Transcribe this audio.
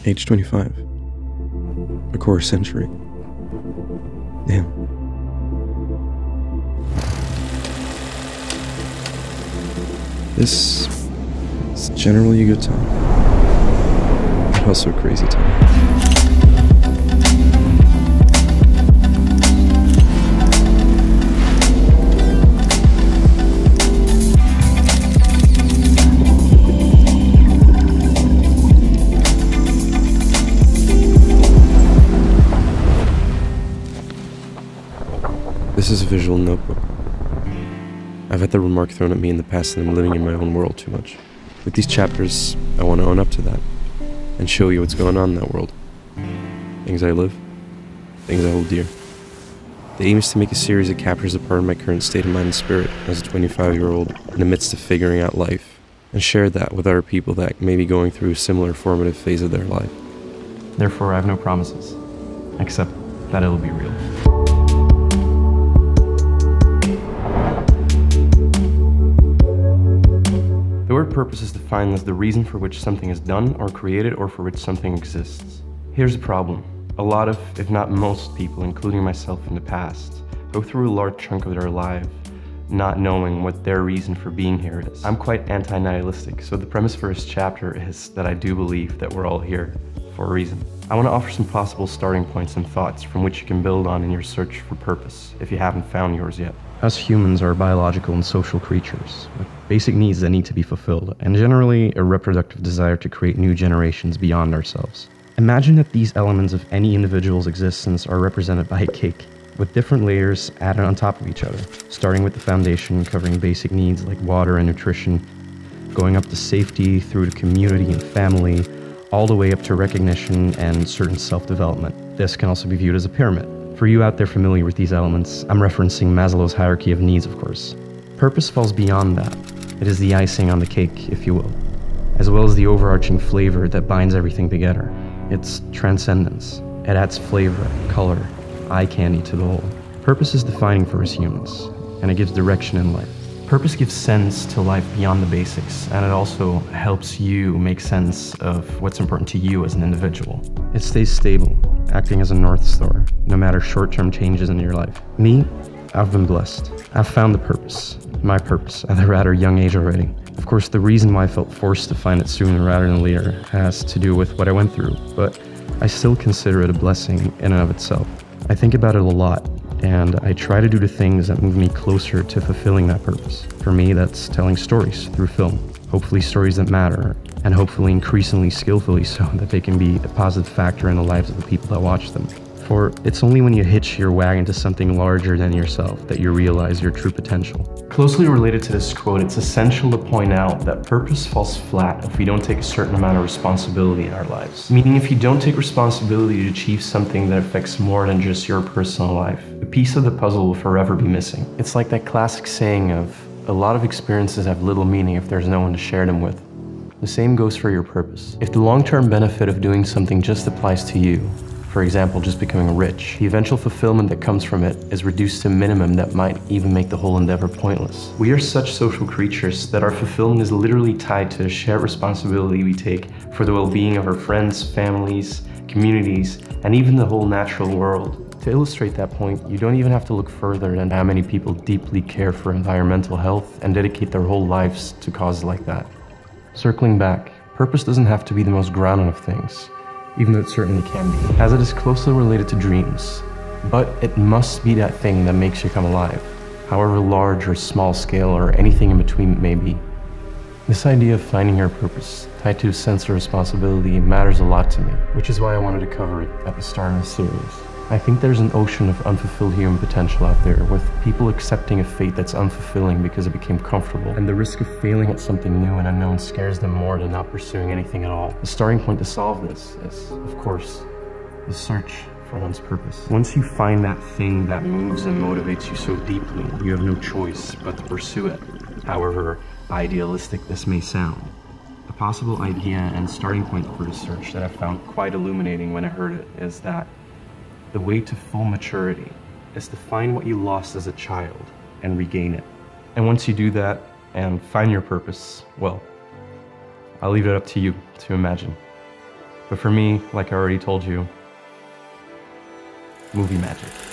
Age 25. A quarter century. Damn. This is generally a good time, but also a crazy time. This is a visual notebook. I've had the remark thrown at me in the past that I'm living in my own world too much. With these chapters, I want to own up to that, and show you what's going on in that world. Things I live, things I hold dear. The aim is to make a series that captures a part of my current state of mind and spirit as a 25-year-old in the midst of figuring out life, and share that with other people that may be going through a similar formative phase of their life. Therefore, I have no promises, except that it'll be real. The word purpose is defined as the reason for which something is done or created or for which something exists. Here's the problem. A lot of, if not most people, including myself in the past, go through a large chunk of their life not knowing what their reason for being here is. I'm quite anti-nihilistic, so the premise for this chapter is that I do believe that we're all here for a reason. I want to offer some possible starting points and thoughts from which you can build on in your search for purpose, if you haven't found yours yet. Us humans are biological and social creatures, with basic needs that need to be fulfilled, and generally a reproductive desire to create new generations beyond ourselves. Imagine that these elements of any individual's existence are represented by a cake, with different layers added on top of each other, starting with the foundation covering basic needs like water and nutrition, going up to safety through to community and family, all the way up to recognition and certain self-development. This can also be viewed as a pyramid. For you out there familiar with these elements, I'm referencing Maslow's hierarchy of needs, of course. Purpose falls beyond that. It is the icing on the cake, if you will, as well as the overarching flavor that binds everything together. It's transcendence. It adds flavor, color, eye candy to the whole. Purpose is defining for us humans, and it gives direction in life. Purpose gives sense to life beyond the basics, and it also helps you make sense of what's important to you as an individual. It stays stable, acting as a North Star, no matter short-term changes in your life. Me, I've been blessed. I've found the purpose, my purpose, at a rather young age already. Of course, the reason why I felt forced to find it sooner rather than later has to do with what I went through, but I still consider it a blessing in and of itself. I think about it a lot, and I try to do the things that move me closer to fulfilling that purpose. For me, that's telling stories through film, hopefully stories that matter, and hopefully increasingly skillfully so that they can be a positive factor in the lives of the people that watch them. For it's only when you hitch your wagon to something larger than yourself that you realize your true potential. Closely related to this quote, it's essential to point out that purpose falls flat if we don't take a certain amount of responsibility in our lives. Meaning if you don't take responsibility to achieve something that affects more than just your personal life, a piece of the puzzle will forever be missing. It's like that classic saying of, a lot of experiences have little meaning if there's no one to share them with. The same goes for your purpose. If the long-term benefit of doing something just applies to you, for example, just becoming rich, the eventual fulfillment that comes from it is reduced to a minimum that might even make the whole endeavor pointless. We are such social creatures that our fulfillment is literally tied to a shared responsibility we take for the well-being of our friends, families, communities, and even the whole natural world. To illustrate that point, you don't even have to look further than how many people deeply care for environmental health and dedicate their whole lives to causes like that. Circling back, purpose doesn't have to be the most grounded of things, even though it certainly can be, as it is closely related to dreams. But it must be that thing that makes you come alive, however large or small scale or anything in between it may be. This idea of finding your purpose, tied to a sense of responsibility, matters a lot to me, which is why I wanted to cover it at the start of the series. I think there's an ocean of unfulfilled human potential out there, with people accepting a fate that's unfulfilling because it became comfortable, and the risk of failing at something new and unknown scares them more than not pursuing anything at all. The starting point to solve this is, of course, the search for one's purpose. Once you find that thing that moves and motivates you so deeply, you have no choice but to pursue it, however idealistic this may sound. A possible idea and starting point for the search that I found quite illuminating when I heard it is that the way to full maturity is to find what you lost as a child and regain it. And once you do that and find your purpose, well, I'll leave it up to you to imagine. But for me, like I already told you, movie magic.